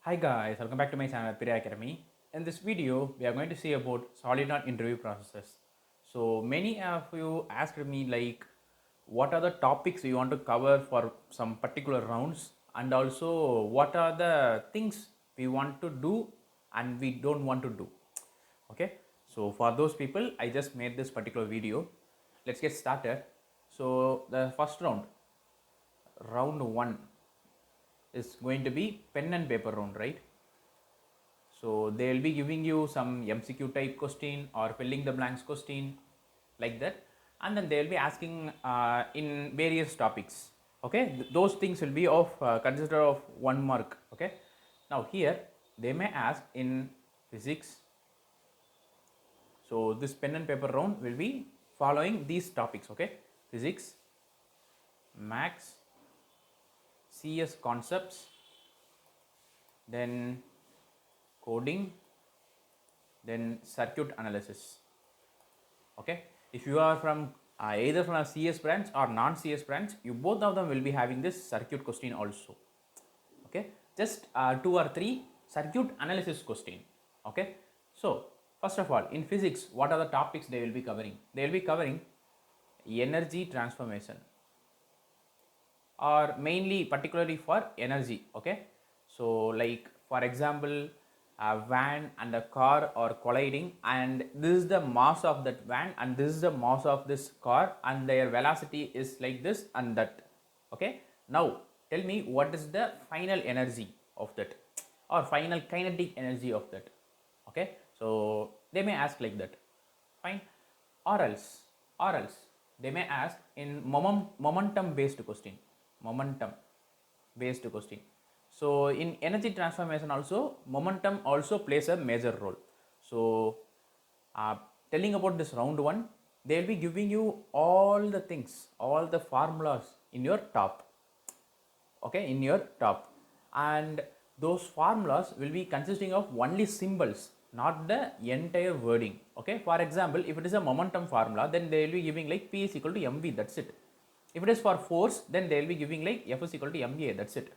Hi guys, welcome back to my channel Pirai Academy. In this video, we are going to see about Soliton interview processes. So many of you asked me like, what are the topics you want to cover for some particular rounds, and also what are the things we want to do and we don't want to do. Okay, so for those people, I just made this particular video. Let's get started. So the first round one is going to be pen and paper round, right? So they will be giving you some MCQ type question or filling the blanks question like that, and then they will be asking in various topics. Okay, those things will be of consider of 1 mark. Okay, now here they may ask in physics. So this pen and paper round will be following these topics. Okay, physics, maths, CS concepts, then coding, then circuit analysis. Okay, if you are from either from a CS branch or non-CS branch, you both of them will be having this circuit question also. Okay, just 2 or 3 circuit analysis question. Okay, so first of all, in physics, what are the topics they will be covering? They will be covering energy transformation, or mainly particularly for energy. Okay, so like for example, a van and a car are colliding, and this is the mass of that van and this is the mass of this car, and their velocity is like this and that. Okay, now tell me what is the final energy of that, or final kinetic energy of that. Okay, so they may ask like that. Fine. Or else they may ask in momentum based question. Momentum based question. So in energy transformation also, momentum also plays a major role. So telling about this round one, they will be giving you all the things, all the formulas in your top. Okay, in your top, and those formulas will be consisting of only symbols, not the entire wording. Okay, for example, if it is a momentum formula, then they will be giving like P is equal to mv, that's it. If it is for force, then they will be giving like F is equal to ma, that's it.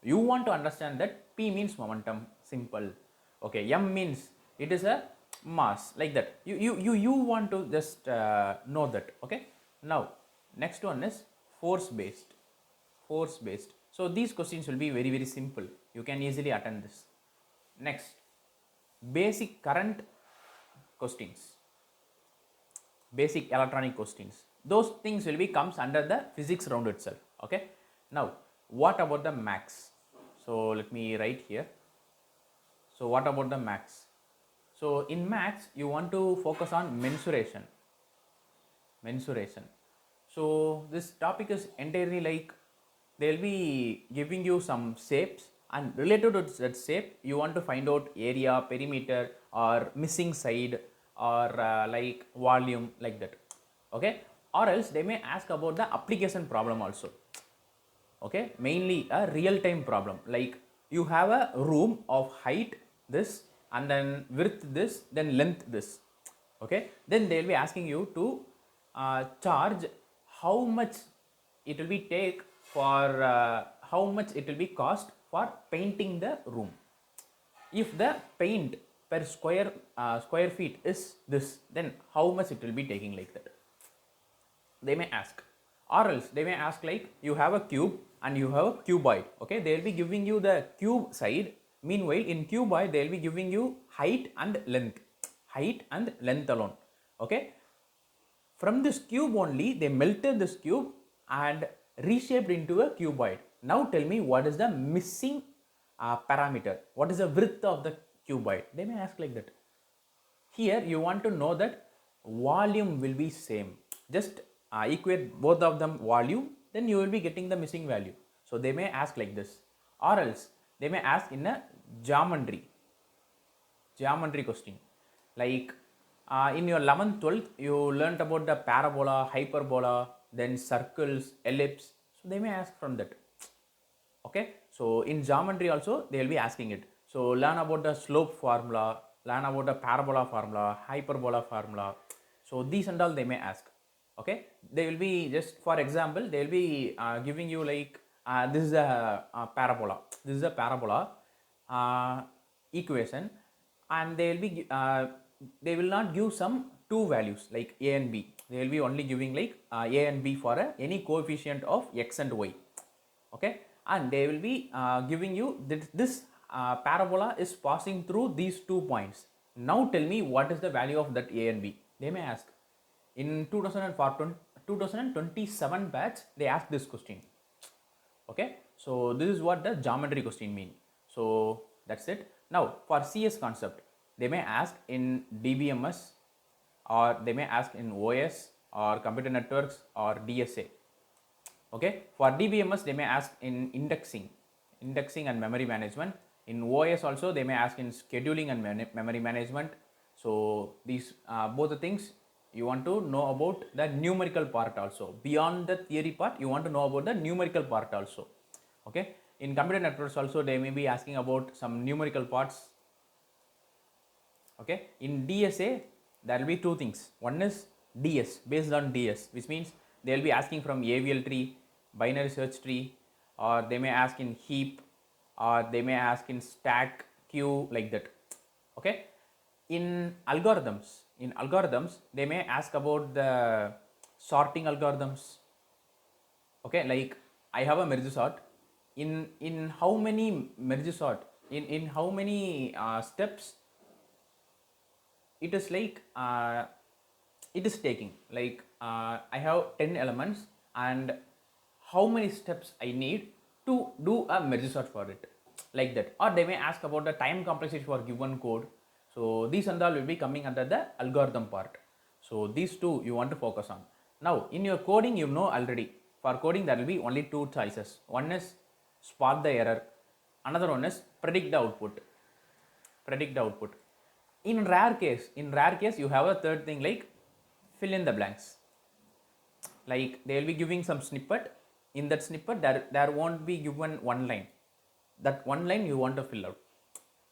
You want to understand that P means momentum, simple. Okay, m means it is a mass, like that. You want to just know that. Okay, now next one is force based. So these questions will be very simple, you can easily attend this. Next, basic current questions, basic electronic questions, those things will be comes under the physics round itself. Okay, now what about the maths? So let me write here. So what about the maths? So in maths, you want to focus on mensuration. So this topic is entirely like, they'll be giving you some shapes, and related to that shape you want to find out area, perimeter, or missing side, or like volume, like that. Okay, or else they may ask about the application problem also. Okay, mainly a real time problem, like you have a room of height this, and then width this, then length this. Okay, then they will be asking you to charge how much it will be take for how much it will be cost for painting the room. If the paint per square feet is this, then how much it will be taking, like that they may ask. Or else they may ask like, you have a cube and you have a cuboid. Okay, they will be giving you the cube side, meanwhile in cuboid they will be giving you height and length alone. Okay, from this cube only they melted this cube and reshaped into a cuboid. Now tell me what is the missing parameter, what is the width of the cuboid, they may ask like that. Here you want to know that volume will be same, just equate both of them volume, then you will be getting the missing value. So they may ask like this. Or else they may ask in a geometry question, like in your 11th 12th you learnt about the parabola, hyperbola, then circles, ellipse. So they may ask from that. Okay, so in geometry also they will be asking it. So learn about the slope formula, learn about the parabola formula, hyperbola formula. So these and all they may ask. Okay, they will be, just for example, they will be giving you like this is a parabola, equation, and they will not give some two values like a and b. They will be only giving like a and b for any coefficient of x and y. Okay, and they will be giving you this parabola is passing through these 2 points. Now tell me what is the value of that a and b. They may ask. In 2027 batch, they asked this question. Okay, so this is what the geometry question mean. So that's it. Now for CS concept, they may ask in DBMS, or they may ask in OS or computer networks or DSA. Okay, for DBMS they may ask in indexing and memory management. In OS also they may ask in scheduling and memory management. So these both the things you want to know about the numerical part also. Beyond the theory part, you want to know about the numerical part also. Okay, in computer networks also they may be asking about some numerical parts. Okay, in DSA there will be two things. One is DS, based on DS, which means they will be asking from AVL tree, binary search tree, or they may ask in heap, or they may ask in stack, queue, like that. Okay, in algorithms they may ask about the sorting algorithms. Okay, like I have a merge sort. In how many merge sort, in how many steps it is like it is taking, like I have 10 elements, and how many steps I need to do a merge sort for it, like that. Or they may ask about the time complexity for given code. So these and all will be coming under the algorithm part. So these two you want to focus on. Now in your coding, you know already, for coding there will be only two choices. One is spot the error, another one is predict the output. In rare case you have a third thing like fill in the blanks. Like they will be giving some snippet. In that snippet there won't be given one line. That one line you want to fill out.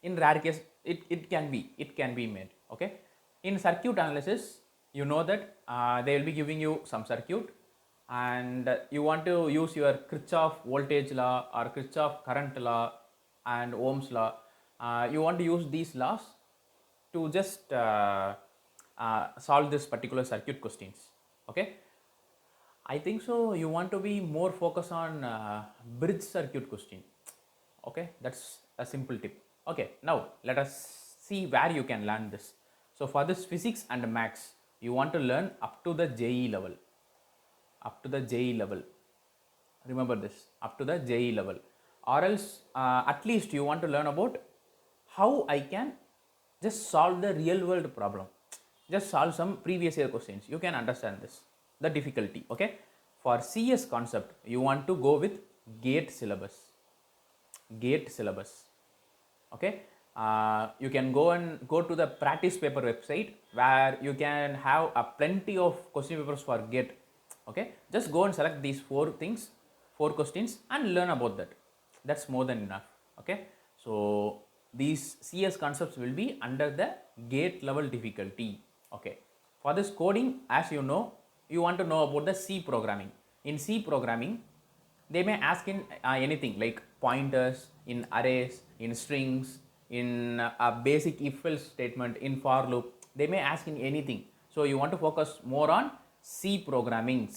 In rare case it can be made. Okay, in circuit analysis you know that they will be giving you some circuit, and you want to use your Kirchhoff voltage law or Kirchhoff current law and Ohm's law. You want to use these laws to just solve this particular circuit questions. Okay, I think so you want to be more focused on bridge circuit question. Okay, that's a simple tip. Okay, now let us see where you can learn this. So for this physics and maths, you want to learn up to the JE level. Remember this, up to the JE level, or else at least you want to learn about how I can just solve the real world problem, just solve some previous year questions. You can understand this, the difficulty. Okay, for CS concept you want to go with gate syllabus. Okay, you can go to the practice paper website where you can have a plenty of question papers for gate. Okay, just go and select these 4 questions and learn about that. That's more than enough. Okay, so these CS concepts will be under the gate level difficulty. Okay, for this coding, as you know, you want to know about the C programming. In C programming, they may ask in anything like pointers, in arrays, in strings, in a basic if-else statement, in for loop. They may ask in anything. So you want to focus more on C programming.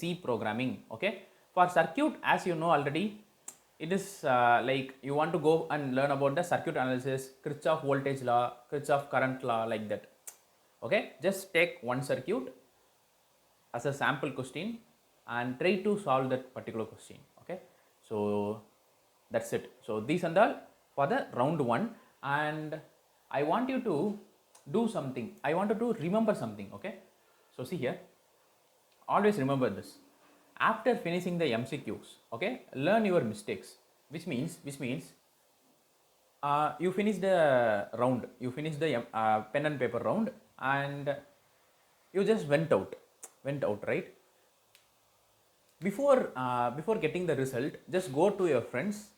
Okay, for circuit, as you know already, it is like you want to go and learn about the circuit analysis, Kirchhoff voltage law, Kirchhoff current law, like that. Okay, just take one circuit as a sample question and try to solve that particular question. Okay, so that's it. So these and all for the round 1, and I want you to do something. I want you to remember something. Okay, so see here, always remember this. After finishing the MCQs, okay, learn your mistakes, which means you finish the round, you finish the pen and paper round, and you just went out, right? Before getting the result, just go to your friends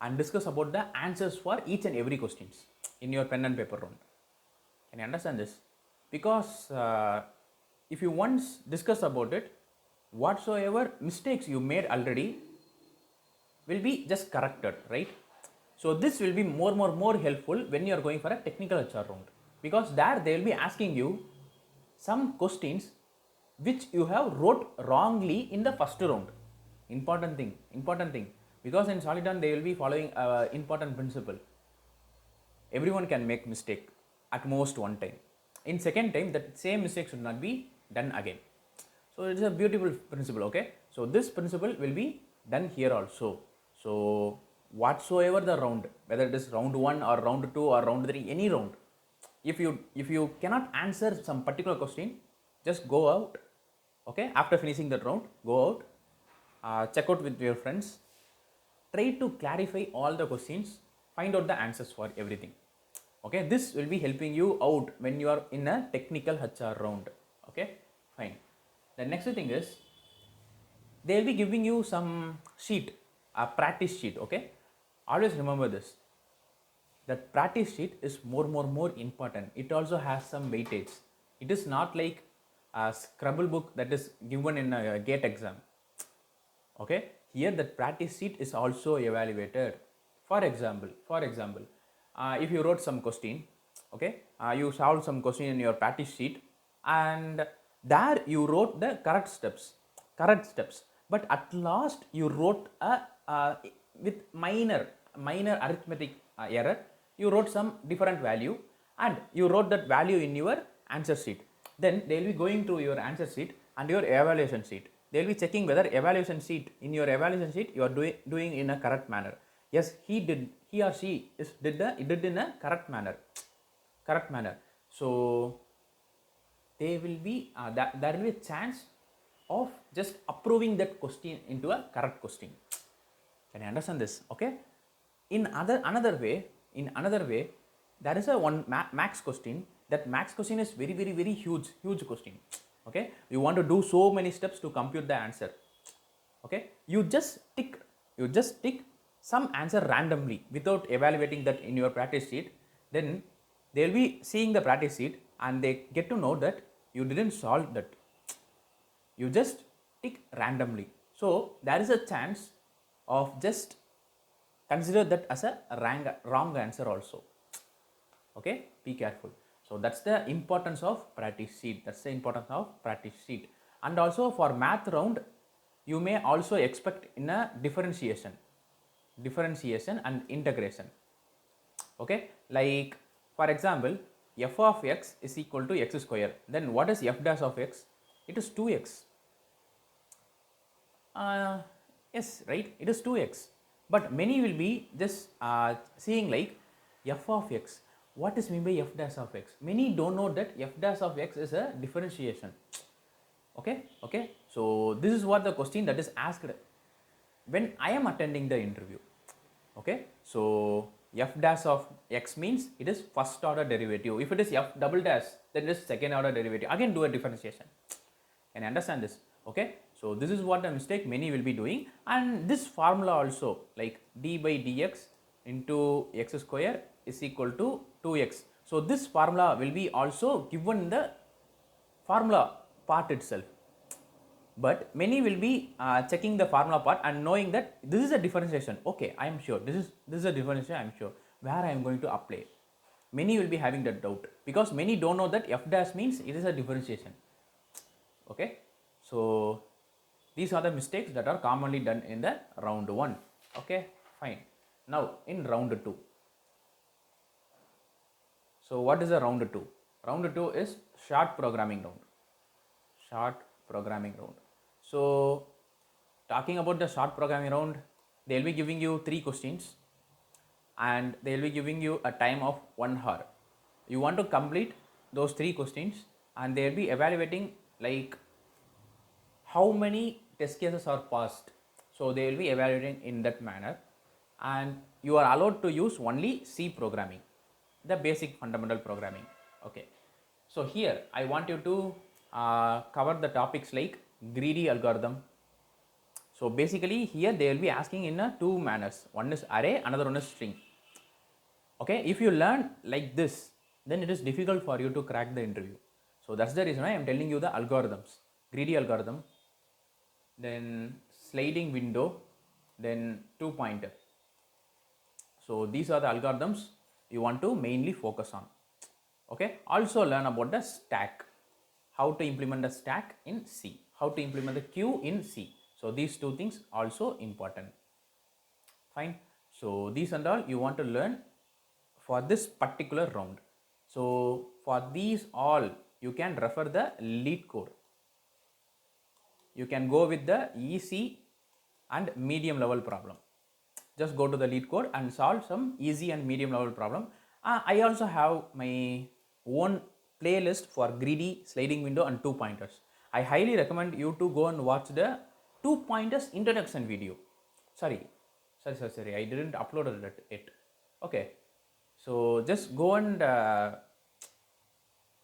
and discuss about the answers for each and every questions in your pen and paper round. Can you understand this? Because if you once discuss about it, whatsoever mistakes you made already will be just corrected, right? So this will be more helpful when you are going for a technical HR round, because there they will be asking you some questions which you have wrote wrongly in the first round. Important thing, because in Soliton they will be following important principle. Everyone can make mistake at most one time. In second time, that same mistake should not be done again. So it is a beautiful principle. Okay, so this principle will be done here also. So whatsoever the round, whether it is round 1 or round 2 or round 3, any round, if you cannot answer some particular question, just go out. Okay, after finishing that round, go out, check out with your friends, try to clarify all the questions, find out the answers for everything. Okay, this will be helping you out when you are in a technical HR round. Okay, fine. The next thing is, they will be giving you some sheet, a practice sheet. Okay, always remember this, that practice sheet is more important. It also has some weightage. It is not like a Scrabble book that is given in a GATE exam. Okay, here the practice sheet is also evaluated. For example, if you wrote some question, okay, you solved some question in your practice sheet, and there you wrote the correct steps, but at last you wrote with minor arithmetic error, you wrote some different value, and you wrote that value in your answer sheet. Then they will be going to your answer sheet and your evaluation sheet. They will be checking whether evaluation sheet, in your evaluation sheet you are doing in a correct manner. Yes, he or she did in a correct manner. So they will be there will be a chance of just approving that question into a correct question. Can you understand this? Okay. In another way, there is a one max question. That max question is very huge question. Okay, you want to do so many steps to compute the answer. Okay, you just tick some answer randomly without evaluating that in your practice sheet. Then they will be seeing the practice sheet and they get to know that you didn't solve that. You just tick randomly. So there is a chance of just consider that as a wrong answer also. Okay, be careful. So that's the importance of practice sheet. And also for math round, you may also expect in a differentiation and integration. Okay, like for example, f of x is equal to x square. Then what is f dash of x? It is 2x. Yes, right, it is 2x. But many will be just seeing like f of x. What is mean by f dash of x? Many don't know that f dash of x is a differentiation. Okay. So this is what the question that is asked when I am attending the interview. Okay. So f dash of x means it is first order derivative. If it is f double dash, then it is second order derivative. Again, do a differentiation. Can you understand this? Okay. So this is what the mistake many will be doing, and this formula also, like d by dx into x square is equal to 2x. So this formula will be also given in the formula part itself, but many will be checking the formula part and knowing that this is a differentiation. Okay, I am sure this is a differentiation. I am sure where I am going to apply. Many will be having that doubt because many don't know that f dash means it is a differentiation. Okay, so these are the mistakes that are commonly done in the round 1. Okay, fine. Now in round 2. So what is the round 2? Round 2 is short programming round. So talking about the short programming round, they will be giving you 3 questions and they will be giving you a time of 1 hour. You want to complete those 3 questions and they will be evaluating like how many test cases are passed. So they will be evaluating in that manner, and you are allowed to use only C programming, the basic fundamental programming. Okay, so here I want you to cover the topics like greedy algorithm. So basically here they will be asking in 2 manners. One is array, another one is string. Okay, if you learn like this, then it is difficult for you to crack the interview. So that's the reason I am telling you the algorithms. Greedy algorithm, then sliding window, then 2 pointer. So these are the algorithms you want to mainly focus on. Okay, also learn about the stack, how to implement the stack in C, how to implement the queue in C. So these two things also important. Fine. So these and all you want to learn for this particular round. So for these all you can refer the lead code. You can go with the easy and medium level problem. Just go to the lead code and solve some easy and medium level problem. I also have my own playlist for greedy, sliding window and two pointers. I highly recommend you to go and watch the two pointers introduction video. Sorry, I didn't upload it yet. Okay, so just go and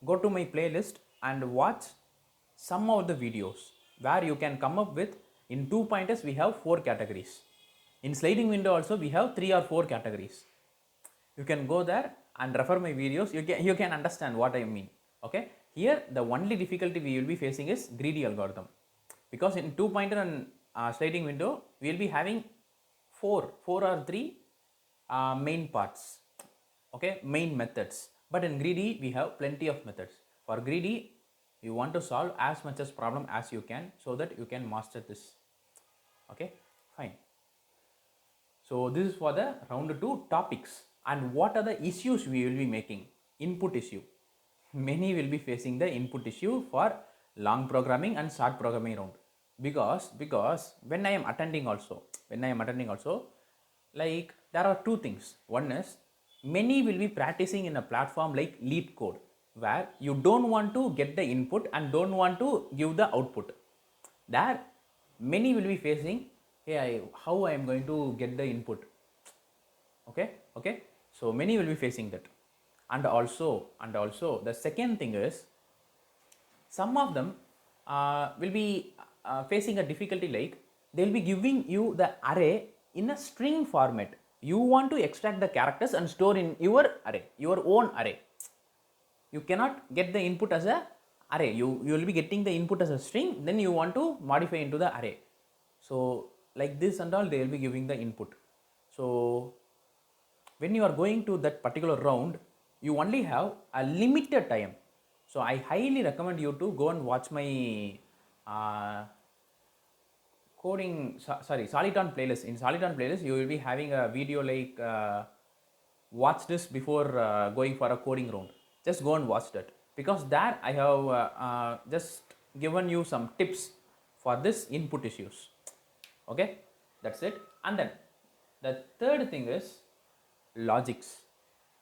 go to my playlist and watch some of the videos where you can come up with, in two pointers we have 4 categories. In sliding window also we have 3 or 4 categories. You can go there and refer my videos. You can understand what I mean. Okay. Here the only difficulty we will be facing is greedy algorithm, because in 2 pointer and sliding window we will be having 4 or 3 main parts. Okay, main methods. But in greedy we have plenty of methods. For greedy you want to solve as much as problem as you can, so that you can master this. Okay, fine. So this is for the round 2 topics. And what are the issues we will be making? Input issue. Many will be facing the input issue for long programming and short programming round. Because when I am attending also, like there are two things. One is, many will be practicing in a platform like lead code, where you don't want to get the input and don't want to give the output. There many will be facing, hey, how I am going to get the input. Okay, so many will be facing that. And also the second thing is, some of them will be facing a difficulty, like they will be giving you the array in a string format. You want to extract the characters and store in your array, your own array. You cannot get the input as a array. You will be getting the input as a string, then you want to modify into the array. So like this and all, they will be giving the input. So when you are going to that particular round, you only have a limited time. So I highly recommend you to go and watch my Soliton playlist. In Soliton playlist you will be having a video like watch this before going for a coding round. Just go and watch that, because there I have just given you some tips for this input issues. Okay, that's it. And then the third thing is logics.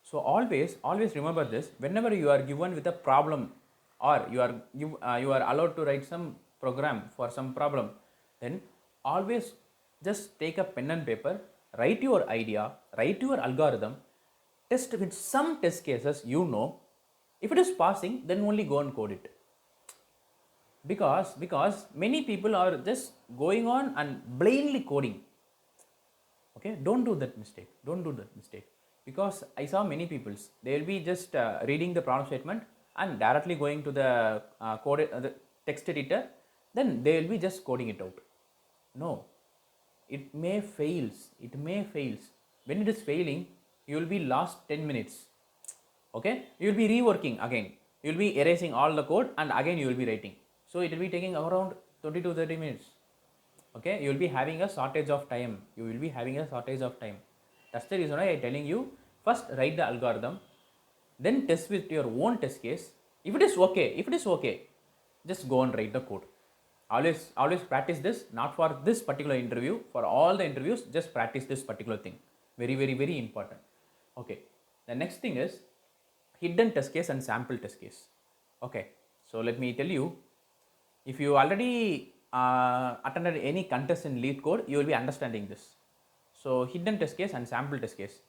So always remember this. Whenever you are given with a problem, or you are allowed to write some program for some problem, then always just take a pen and paper, write your idea, write your algorithm, test with some test cases. If it is passing, then only go and code it. Because many people are just going on and blindly coding. Okay, don't do that mistake. Because I saw many people, they will be just reading the problem statement and directly going to the the text editor, then they will be just coding it out. No, it may fails. When it is failing, you will be lost 10 minutes. Okay, you will be reworking again. You will be erasing all the code and again you will be writing. So it will be taking around 20 to 30 minutes. Okay, you will be having a shortage of time. That's the reason why I am telling you, first write the algorithm, then test with your own test case. If it is okay, just go and write the code. Always practice this, not for this particular interview, for all the interviews, just practice this particular thing. Very, very, very important. Okay, the next thing is hidden test case and sample test case. Okay, so let me tell you, if you already attended any contest in lead code, you will be understanding this. So hidden test case and sample test case.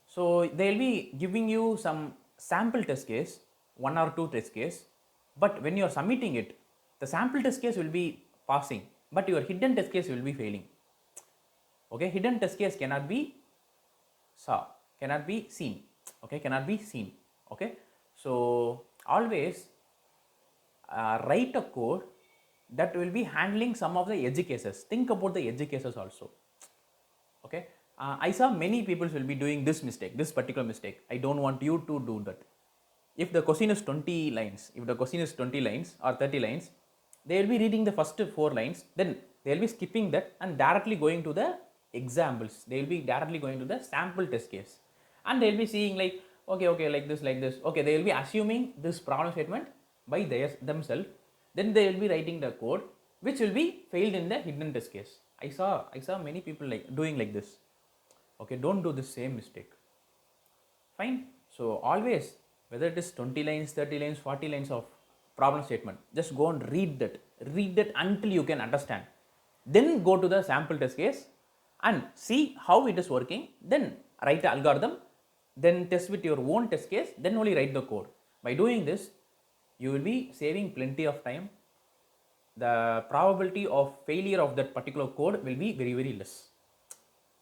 So they will be giving you some sample test case, 1 or 2 test case, but when you are submitting it, the sample test case will be passing, but your hidden test case will be failing. Okay, hidden test case cannot be seen. Okay, so always write a code that will be handling some of the edge cases. Think about the edge cases also. Okay, I saw many people will be doing this mistake, this particular mistake. I don't want you to do that. If the question is 20 lines, if the question is 20 lines or 30 lines, they will be reading the first 4 lines, then they will be skipping that and directly going to the examples. They will be directly going to the sample test case. And they will be seeing like, okay, like this, like this. Okay, they will be assuming this problem statement by themselves. Then they will be writing the code, which will be failed in the hidden test case. I saw many people like doing like this. Okay, don't do the same mistake. Fine. So always, whether it is 20 lines, 30 lines, 40 lines of problem statement, just go and read that until you can understand. Then go to the sample test case and see how it is working. Then write the algorithm, then test with your own test case, then only write the code. By doing this, you will be saving plenty of time. The probability of failure of that particular code will be very, very less.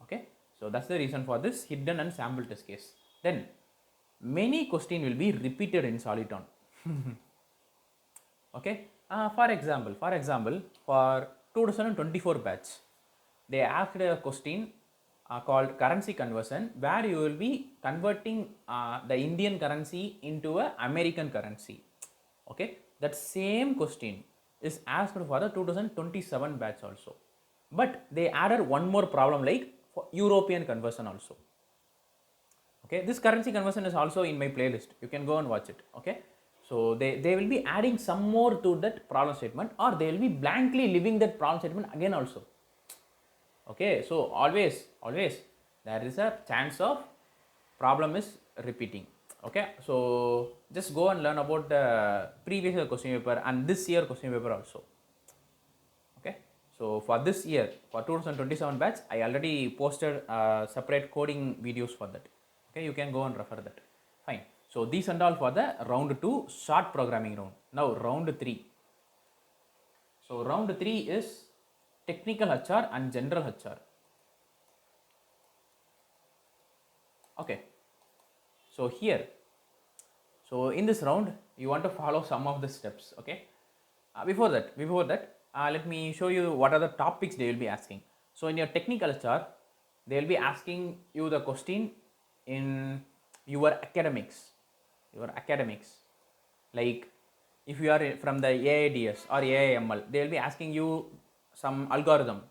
Okay, so that's the reason for this hidden and sample test case. Then many question will be repeated in Soliton. Okay, for example, for 2024 batch, they asked a question called currency conversion, where you will be converting the Indian currency into a American currency. Okay, that same question is asked for the 2027 batch also, but they added one more problem like for European conversion also. Okay, this currency conversion is also in my playlist, you can go and watch it. Okay, so they will be adding some more to that problem statement, or they will be blankly leaving that problem statement again also. Okay, so always there is a chance of problem is repeating. Okay, so just go and learn about the previous year question paper and this year question paper also. Okay, so for this year, for 2027 batch, I already posted separate coding videos for that. Okay, you can go and refer that. Fine. So these and all for the round 2 short programming round. Now round 3. So round 3 is technical HR and general HR. Okay, so here, so in this round you want to follow some of the steps. Okay, before that let me show you what are the topics they will be asking. So in your technical HR, they will be asking you the question in your academics, like if you are from the AIDS or AIML, they will be asking you some algorithm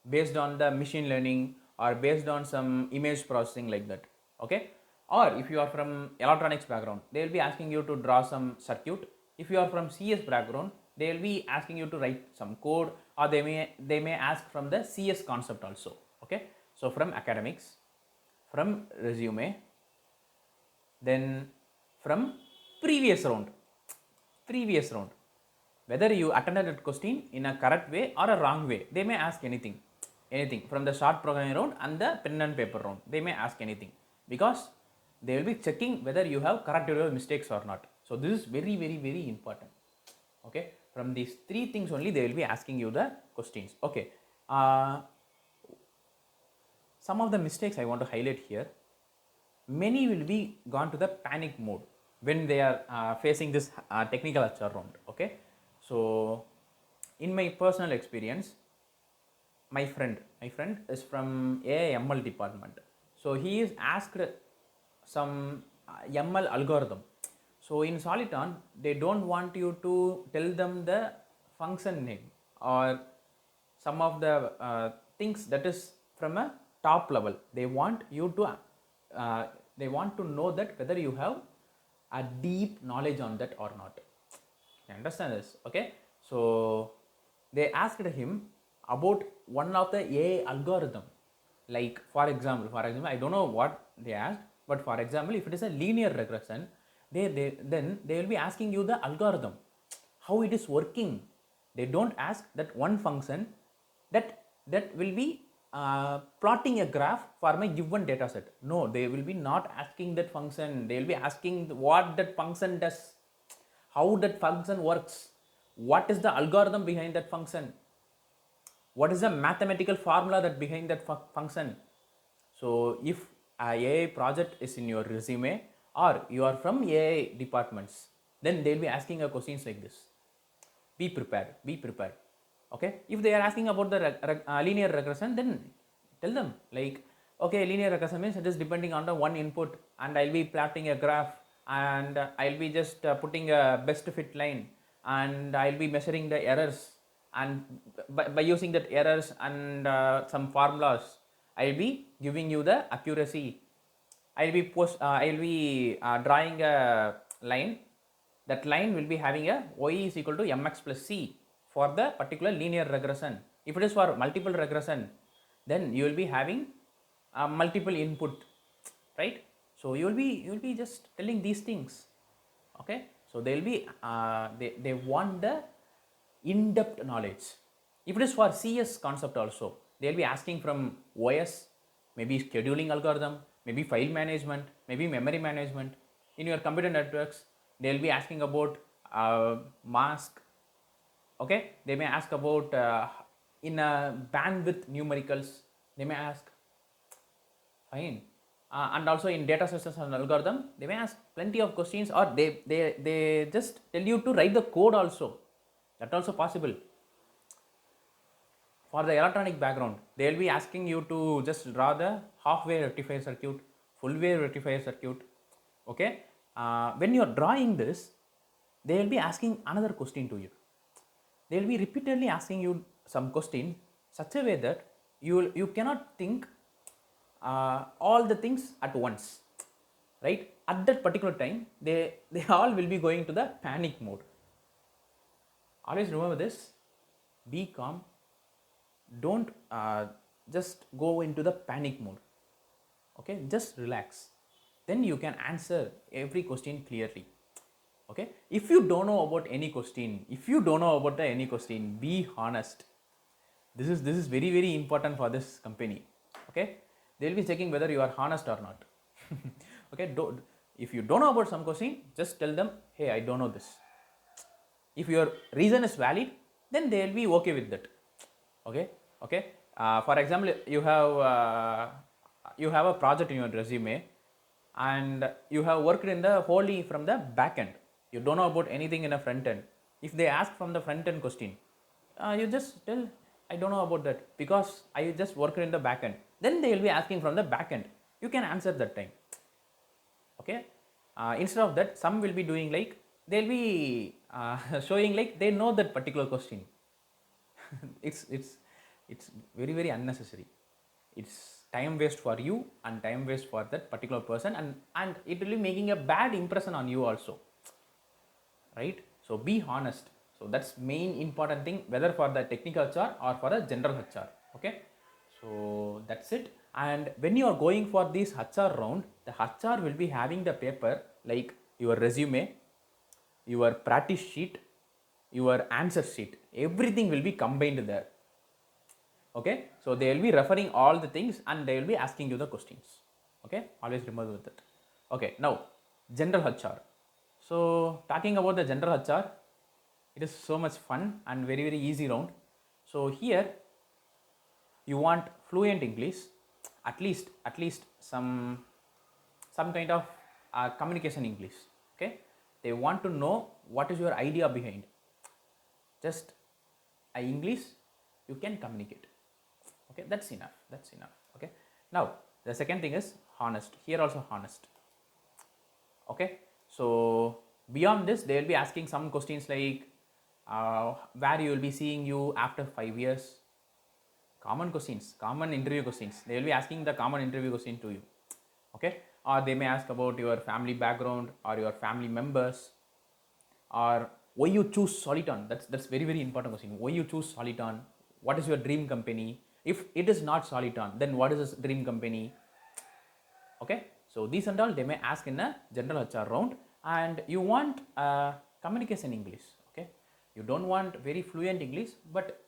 based on the machine learning or based on some image processing like that. Okay, or if you are from electronics background, they will be asking you to draw some circuit. If you are from CS background, they will be asking you to write some code, or they may ask from the CS concept also. Okay, so from academics, from resume, then from previous round, whether you attended that question in a correct way or a wrong way, they may ask anything from the short programming round and the pen and paper round. They may ask anything, because they will be checking whether you have corrected your mistakes or not. So this is very, very, very important. Okay, from these 3 things only they will be asking you the questions. Okay, some of the mistakes I want to highlight here. Many will be gone to the panic mode when they are facing this technical HR round. Okay, so in my personal experience, my friend is from AIML department. So he is asked some ML algorithm. So in Soliton, they don't want you to tell them the function name or some of the things that is from a top level. They want you to know that whether you have a deep knowledge on that or not. You understand this? Okay, so they asked him about one of the AI algorithm. Like for example, I don't know what they asked, but for example, if it is a linear regression, then they will be asking you the algorithm, how it is working. They don't ask that one function that will be plotting a graph for my given data set. No, they will be not asking that function. They will be asking what that function does, how that function works, what is the algorithm behind that function, what is the mathematical formula that behind that function. So if a AI project is in your resume or you are from AI departments, then they will be asking a questions like this. Be prepared. Okay, if they are asking about the linear regression, then tell them like Okay, linear regression means it is depending on the one input, and I'll be plotting a graph, and I'll be just putting a best fit line, and I'll be measuring the errors, and by using that errors and some formulas, I'll be giving you the accuracy. I'll be drawing a line. That line will be having a y is equal to mx plus c for the particular linear regression. If it is for multiple regression, then you will be having multiple input, right? So you will be just telling these things, okay? So they will be they want the in-depth knowledge. If it is for CS concept also, they will be asking from OS, maybe scheduling algorithm, maybe file management, maybe memory management. In your computer networks, they will be asking about mask, okay? They may ask about in bandwidth numericals, they may ask, fine. And also in data systems and algorithm, they may ask plenty of questions, or they just tell you to write the code also. That also possible. For the electronic background, they will be asking you to just draw the half wave rectifier circuit, full wave rectifier circuit, okay? When you are drawing this, they will be asking another question to you. They will be repeatedly asking you some question such a way that you cannot think all the things at once, right? At that particular time, they all will be going to the panic mode. Always remember this: be calm. Don't just go into the panic mode. Okay, just relax. Then you can answer every question clearly. Okay, if you don't know about any question, be honest. This is very important for this company. Okay, they will be checking whether you are honest or not. Okay, if you don't know about some question, just tell them, hey, I don't know this. If your reason is valid, then they will be okay with that. Okay. For example, you have a project in your resume, and you have worked in the wholly from the back end. You don't know about anything in a front end. If they ask from the front end question, you just tell, I don't know about that because I just worked in the back end. Then they will be asking from the back end. You can answer that time. Okay. Instead of that, some will be doing like, they'll be showing like they know that particular question. it's very unnecessary. It's time waste for you and time waste for that particular person, and it will be making a bad impression on you also, right? So be honest. So that's main important thing, whether for the technical HR or for the general HR. Okay, so that's it. And when you are going for this HR round, the HR will be having the paper like your resume, your practice sheet, your answer sheet, everything will be combined there. Okay, so they will be referring all the things and they will be asking you the questions. Okay, always remember that. Okay, now general HR. So talking about the general HR, it is so much fun and very easy round. So here you want fluent English, at least some kind of communication English. Okay, they want to know what is your idea behind. Just English you can communicate. Okay, that's enough. Okay, now the second thing is honest. Here also honest. Okay, so beyond this, they will be asking some questions like where you will be seeing you after 5 years. Common questions, common interview questions. They will be asking the common interview question to you. Okay, or they may ask about your family background or your family members, or why you choose Soliton. That's very important question. Why you choose Soliton? What is your dream company? If it is not Soliton, then what is this dream company? Okay, so these and all they may ask in a general HR round, and you want communication English. Okay, you don't want very fluent English, but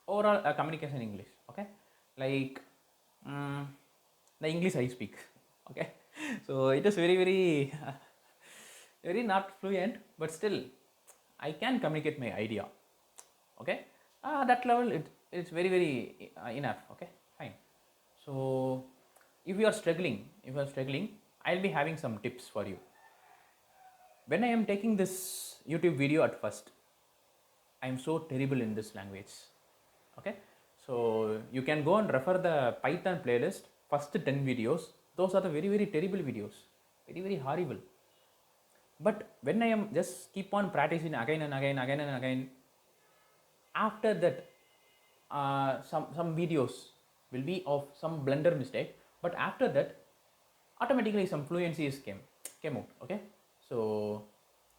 overall communication English. Okay, like the English I speak. Okay, so it is very very not fluent, but still I can communicate my idea. Okay, that level it's very enough. Okay, fine. So if you are struggling, I'll be having some tips for you. When I am taking this YouTube video at first, I am so terrible in this language. Okay, so you can go and refer the Python playlist. first 10 videos, those are the very, very terrible videos, very, very horrible. But when I am just keep on practicing again and again, again and again, after that, some videos will be of some blunder mistake, but after that, automatically some fluency is came out. Okay, so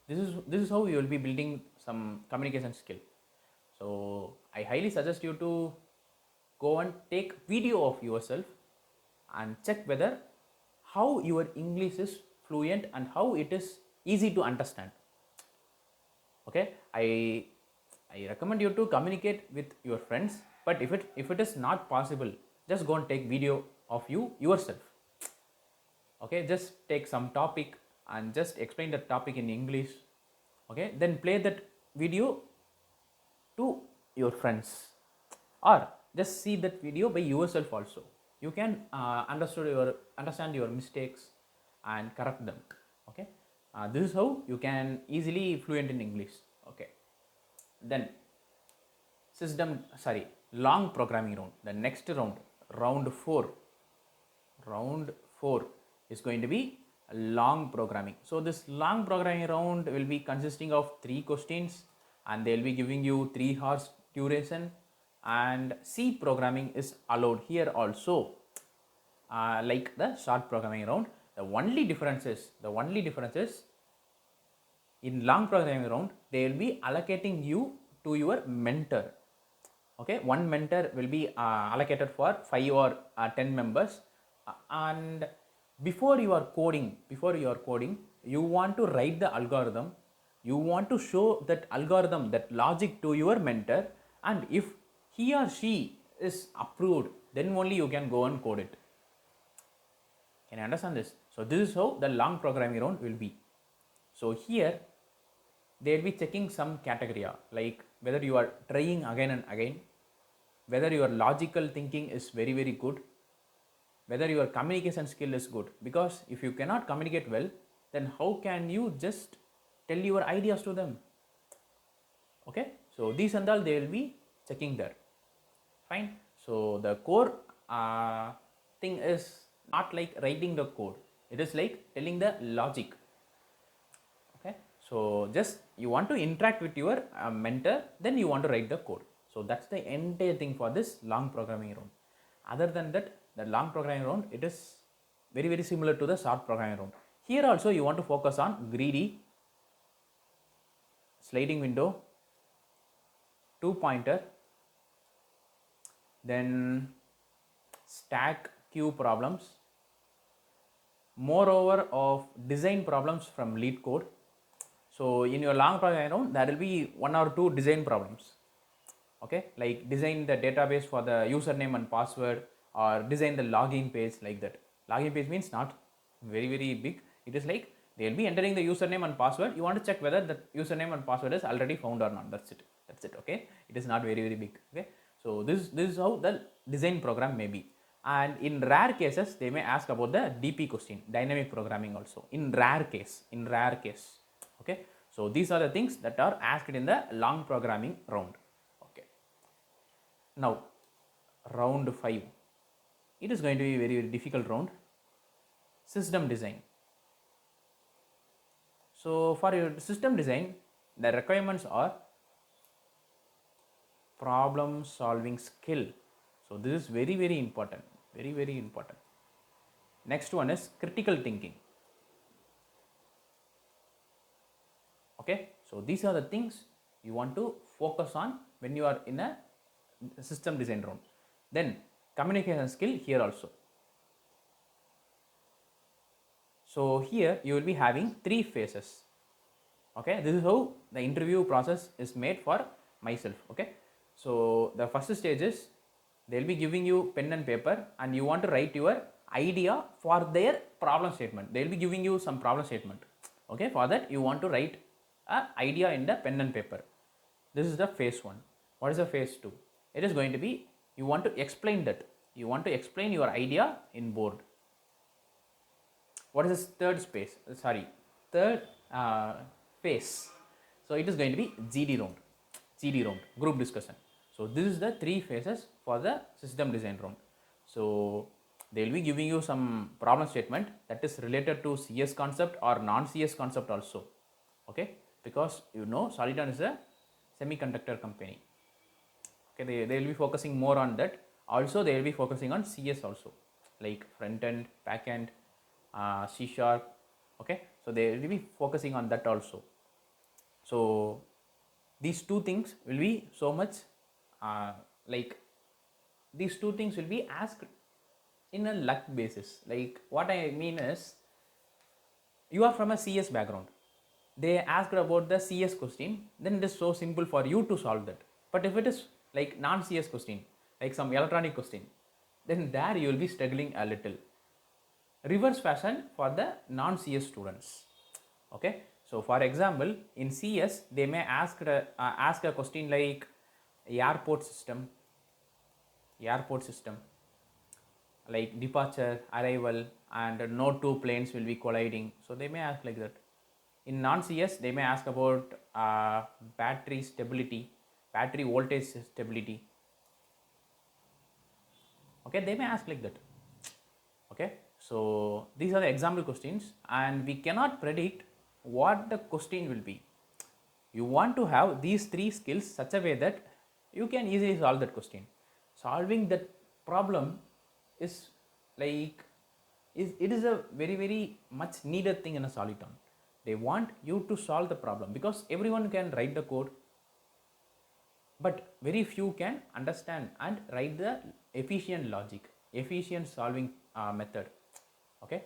this is how you will be building some communication skill. So I highly suggest you to go and take video of yourself and check whether how your English is fluent and how it is easy to understand. Okay, I recommend you to communicate with your friends, but if it is not possible, just go and take video of you yourself. Okay, just take some topic and just explain the topic in English. Okay, then play that video to your friends, or just see that video by yourself also. You can understand your mistakes and correct them. Okay, this is how you can easily fluent in English. Okay, then long programming round. The next round 4 is going to be long programming. So this long programming round will be consisting of 3 questions, and they will be giving you 3 hours duration, and C programming is allowed here also, like the short programming round. The only difference is in long programming round they will be allocating you to your mentor. Okay, one mentor will be allocated for 5 or 10 members, and before you are coding, you want to write the algorithm, you want to show that algorithm, that logic to your mentor, and if he or she is approved, then only you can go and code it. Can you understand this? So this is how the long programming round will be. So here they will be checking some criteria, like whether you are trying again and again, whether your logical thinking is very, very good, whether your communication skill is good. Because if you cannot communicate well, then how can you just tell your ideas to them? Okay, so these and all they will be checking there. Fine. So the core thing is not like writing the code, it is like telling the logic. Okay, so just you want to interact with your mentor, then you want to write the code. So that's the entire thing for this long programming round. Other than that, the long programming round, it is very, very similar to the short programming round. Here also you want to focus on greedy, sliding window, 2-pointer, then stack queue problems, moreover of design problems from lead code. So in your long programming round, there will be 1 or 2 design problems. Okay, like design the database for the username and password, or design the login page, like that. Login page means not very, very big. It is like they will be entering the username and password. You want to check whether the username and password is already found or not. That's it. Okay, it is not very, very big. Okay, so this is how the design program may be. And in rare cases, they may ask about the DP question, dynamic programming also. In rare case. Okay, so these are the things that are asked in the long programming round. Okay, now round 5. It is going to be a very, very difficult round. System design. So for your system design, the requirements are problem solving skill. So this is very, very important. Very, very important. Next one is critical thinking. Okay, so these are the things you want to focus on when you are in a system design round. Then communication skill here also. So here you will be having 3 phases. Okay, this is how the interview process is made for myself. Okay, so the first stage is they will be giving you pen and paper, and you want to write your idea for their problem statement. They will be giving you some problem statement. Okay, for that you want to write an idea in the pen and paper. This is the phase 1. What is the phase 2? It is going to be you want to explain that. You want to explain your idea in board. What is this third phase? So it is going to be GD round, group discussion. So this is the 3 phases for the system design round. So They will be giving you some problem statement that is related to CS concept or non-CS concept also. Okay, because you know Soliton is a semiconductor company. Okay, they will be focusing more on that. Also, they will be focusing on CS also, like front end, back end, C sharp. Okay, so they will be focusing on that also. So these two things will be so much like these two things will be asked in a luck basis. Like what I mean is, you are from a CS background, they asked about the CS question, then it is so simple for you to solve that. But if it is like non-CS question, like some electronic question, then there you will be struggling a little. Reverse fashion for the non-CS students. Okay, so for example, in CS they may ask a question like airport system, like departure, arrival, and no two planes will be colliding. So they may ask like that. In non-CS, they may ask about battery stability, battery voltage stability. Okay, they may ask like that. Okay, so these are the example questions, and we cannot predict what the question will be. You want to have these three skills such a way that you can easily solve that question. Solving that problem is like it is a very much needed thing in a Soliton. They want you to solve the problem because everyone can write the code, but very few can understand and write the efficient logic, efficient solving method. Okay,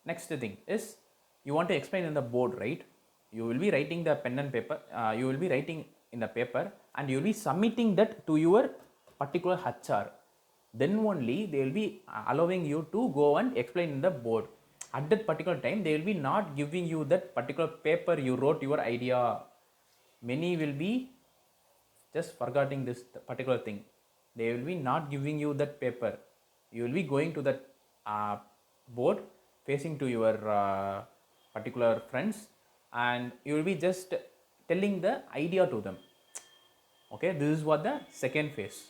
next thing is you want to explain in the board, right? You will be writing the pen and paper, you will be writing in the paper and you will be submitting that to your particular HR. Then only they will be allowing you to go and explain in the board. At that particular time, they will be not giving you that particular paper you wrote your idea. Many will be just forgetting this particular thing. They will be not giving you that paper. You will be going to that board, facing to your particular friends, and you will be just telling the idea to them. Okay, this is what the second phase,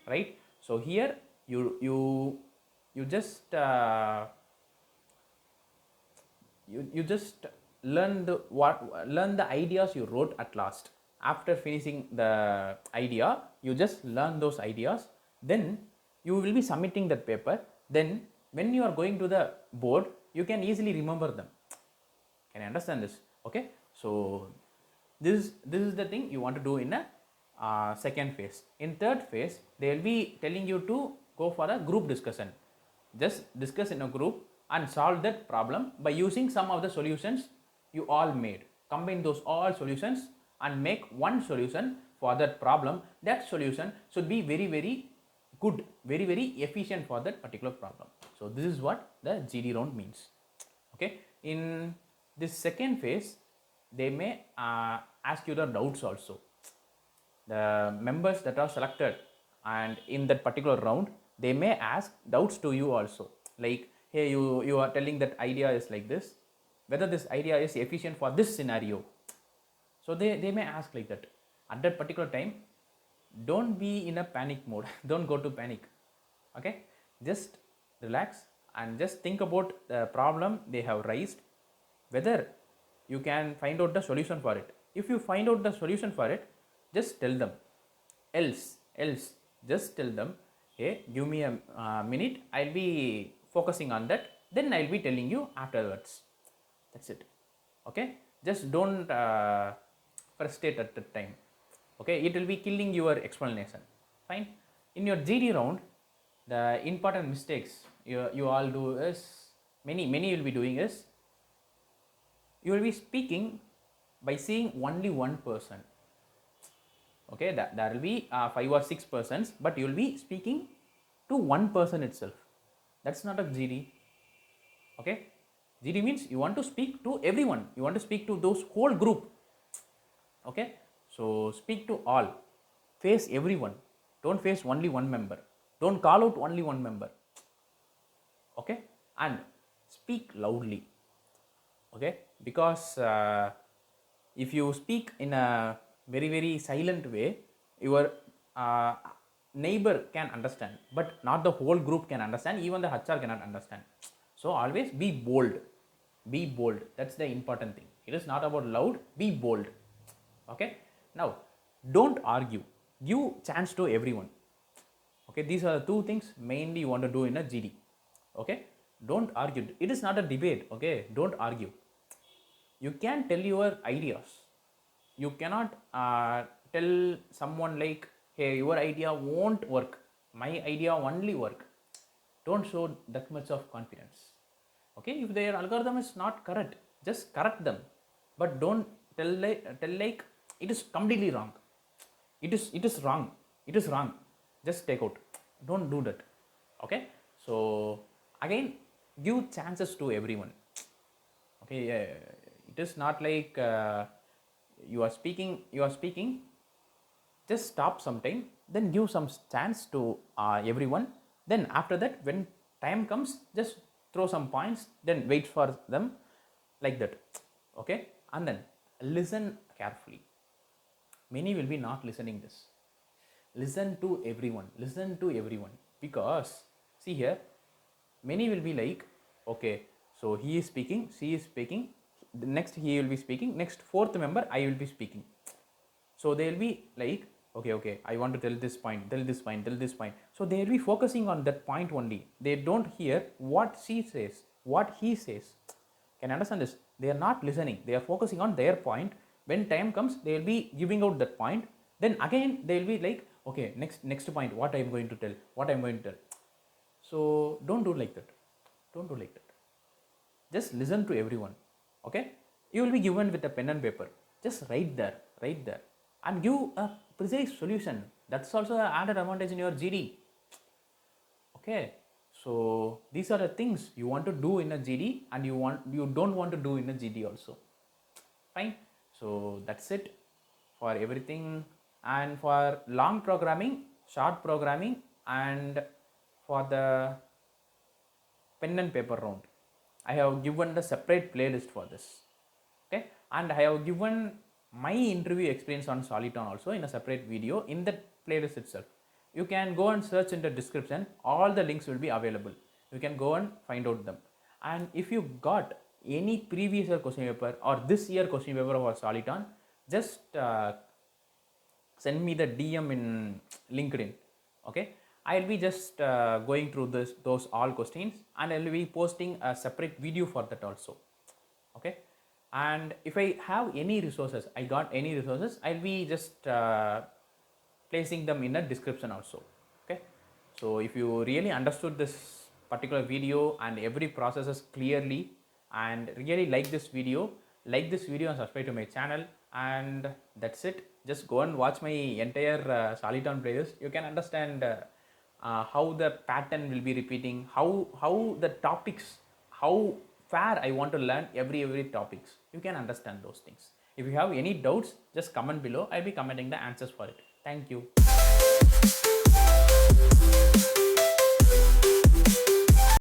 right? So here you just you just learn the ideas you wrote at last. After finishing the idea, you just learn those ideas, then you will be submitting that paper. Then when you are going to the board, you can easily remember them. Can you understand this? Okay, so this is the thing you want to do in a second phase. In third phase, they will be telling you to go for a group discussion. Just discuss in a group and solve that problem by using some of the solutions you all made. Combine those all solutions and make one solution for that problem. That solution should be very good, very efficient for that particular problem. So this is what the GD round means. Okay, in this second phase, they may ask you the doubts also. The members that are selected and in that particular round, they may ask doubts to you also, like, hey, you are telling that idea is like this, whether this idea is efficient for this scenario. So they may ask like that. At that particular time, don't be in a panic mode. Don't go to panic. Okay, just relax and just think about the problem they have raised, whether you can find out the solution for it. If you find out the solution for it, just tell them. Else just tell them, hey, give me a minute, I'll be focusing on that, then I'll be telling you afterwards. That's it. Okay, just don't frustrate at that time. Okay, it will be killing your explanation. Fine. In your GD round, the important mistakes you all do is, many will be doing is, you will be speaking by seeing only one person. Okay, there will be 5 or 6 persons, but you will be speaking to one person itself. That's not a GD. Okay, GD means you want to speak to everyone, you want to speak to those whole group. Okay, so speak to all, face everyone, don't face only one member, don't call out only one member. Okay, and speak loudly. Okay, because if you speak in a very silent way, your neighbor can understand, but not the whole group can understand, even the HR cannot understand. So always be bold. Be bold. That's the important thing. It is not about loud, be bold. Okay. Now, don't argue. Give chance to everyone. Okay, these are the two things mainly you want to do in a GD. Okay, don't argue. It is not a debate. Okay, don't argue. You can tell your ideas. You cannot tell someone like, hey, your idea won't work, my idea only work. Don't show that much of confidence. Okay, if their algorithm is not correct, just correct them, but don't tell like it is completely wrong. It is wrong. It is wrong. Just take out. Don't do that. Okay. So again, give chances to everyone. Okay. It is not like you are speaking. Just stop sometime. Then give some chance to everyone. Then after that, when time comes, just throw some points. Then wait for them, like that. Okay. And then listen carefully. Many will be not listening this. Listen to everyone. Listen to everyone. Because see here, many will be like, okay, so he is speaking, she is speaking, the next he will be speaking, next fourth member I will be speaking. So they will be like, okay, I want to tell this point. So they will be focusing on that point only. They don't hear what she says, what he says. Can you understand this? They are not listening. They are focusing on their point. When time comes, they will be giving out that point. Then again, they will be like, okay, next point, what I am going to tell. So don't do like that. Just listen to everyone. Okay? You will be given with a pen and paper. Just write there, and give a precise solution. That's also an added advantage in your GD. Okay? So these are the things you want to do in a GD, and you don't want to do in a GD also. Fine. So that's it for everything. And for long programming, short programming, and for the pen and paper round, I have given the separate playlist for this. Okay, and I have given my interview experience on Soliton also in a separate video in that playlist itself. You can go and search in the description. All the links will be available. You can go and find out them. And if you got any previous year question paper or this year question paper for Soliton, just send me the DM in LinkedIn. Okay, I'll be just going through those all questions, and I'll be posting a separate video for that also. Okay, and if I have any resources, I'll be just placing them in the description also. Okay, so if you really understood this particular video and every processes clearly, and really like this video and subscribe to my channel, and that's it. Just go and watch my entire Soliton playlist. You can understand how the pattern will be repeating, how the topics, how far I want to learn every topics. You can understand those things. If you have any doubts, just comment below. I'll be commenting the answers for it. Thank you.